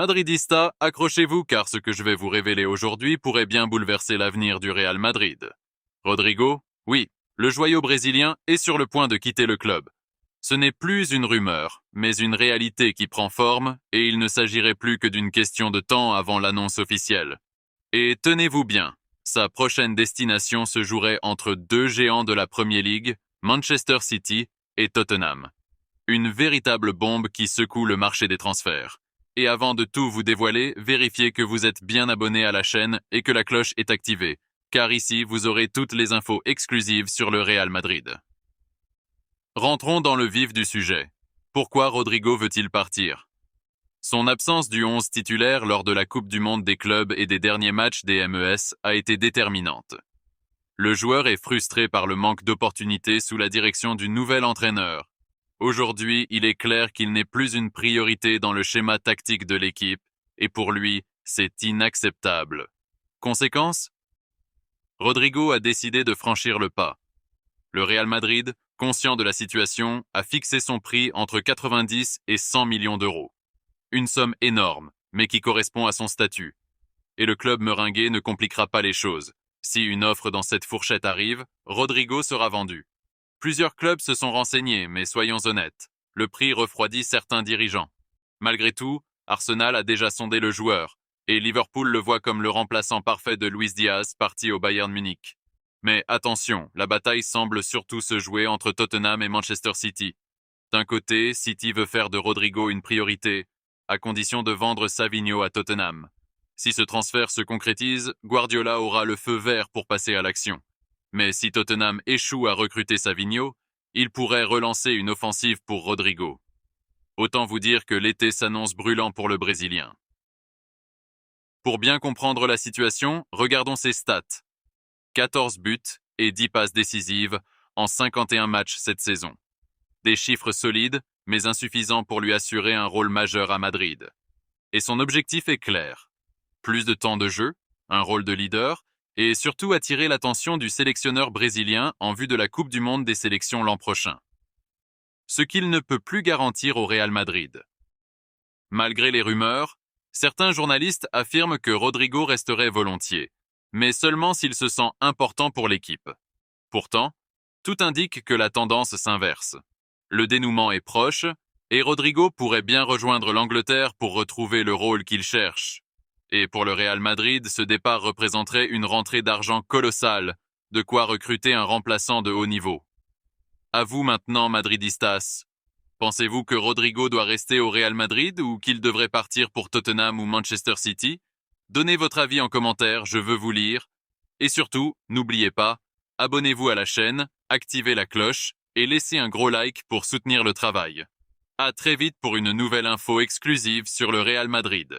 Madridista, accrochez-vous car ce que je vais vous révéler aujourd'hui pourrait bien bouleverser l'avenir du Real Madrid. Rodrigo, oui, le joyau brésilien est sur le point de quitter le club. Ce n'est plus une rumeur, mais une réalité qui prend forme et il ne s'agirait plus que d'une question de temps avant l'annonce officielle. Et tenez-vous bien, sa prochaine destination se jouerait entre deux géants de la Premier League, Manchester City et Tottenham. Une véritable bombe qui secoue le marché des transferts. Et avant de tout vous dévoiler, vérifiez que vous êtes bien abonné à la chaîne et que la cloche est activée, car ici vous aurez toutes les infos exclusives sur le Real Madrid. Rentrons dans le vif du sujet. Pourquoi Rodrigo veut-il partir? Son absence du 11 titulaire lors de la Coupe du Monde des clubs et des derniers matchs des MES a été déterminante. Le joueur est frustré par le manque d'opportunités sous la direction du nouvel entraîneur. Aujourd'hui, il est clair qu'il n'est plus une priorité dans le schéma tactique de l'équipe, et pour lui, c'est inacceptable. Conséquence? Rodrigo a décidé de franchir le pas. Le Real Madrid, conscient de la situation, a fixé son prix entre 90 et 100 millions d'euros. Une somme énorme, mais qui correspond à son statut. Et le club merengue ne compliquera pas les choses. Si une offre dans cette fourchette arrive, Rodrigo sera vendu. Plusieurs clubs se sont renseignés, mais soyons honnêtes, le prix refroidit certains dirigeants. Malgré tout, Arsenal a déjà sondé le joueur, et Liverpool le voit comme le remplaçant parfait de Luis Diaz parti au Bayern Munich. Mais attention, la bataille semble surtout se jouer entre Tottenham et Manchester City. D'un côté, City veut faire de Rodrigo une priorité, à condition de vendre Savinho à Tottenham. Si ce transfert se concrétise, Guardiola aura le feu vert pour passer à l'action. Mais si Tottenham échoue à recruter Savinho, il pourrait relancer une offensive pour Rodrigo. Autant vous dire que l'été s'annonce brûlant pour le Brésilien. Pour bien comprendre la situation, regardons ses stats. 14 buts et 10 passes décisives en 51 matchs cette saison. Des chiffres solides, mais insuffisants pour lui assurer un rôle majeur à Madrid. Et son objectif est clair. Plus de temps de jeu, un rôle de leader, et surtout attirer l'attention du sélectionneur brésilien en vue de la Coupe du Monde des sélections l'an prochain. Ce qu'il ne peut plus garantir au Real Madrid. Malgré les rumeurs, certains journalistes affirment que Rodrigo resterait volontiers, mais seulement s'il se sent important pour l'équipe. Pourtant, tout indique que la tendance s'inverse. Le dénouement est proche, et Rodrigo pourrait bien rejoindre l'Angleterre pour retrouver le rôle qu'il cherche. Et pour le Real Madrid, ce départ représenterait une rentrée d'argent colossale, de quoi recruter un remplaçant de haut niveau. À vous maintenant, Madridistas. Pensez-vous que Rodrigo doit rester au Real Madrid ou qu'il devrait partir pour Tottenham ou Manchester City? Donnez votre avis en commentaire, je veux vous lire. Et surtout, n'oubliez pas, abonnez-vous à la chaîne, activez la cloche et laissez un gros like pour soutenir le travail. À très vite pour une nouvelle info exclusive sur le Real Madrid.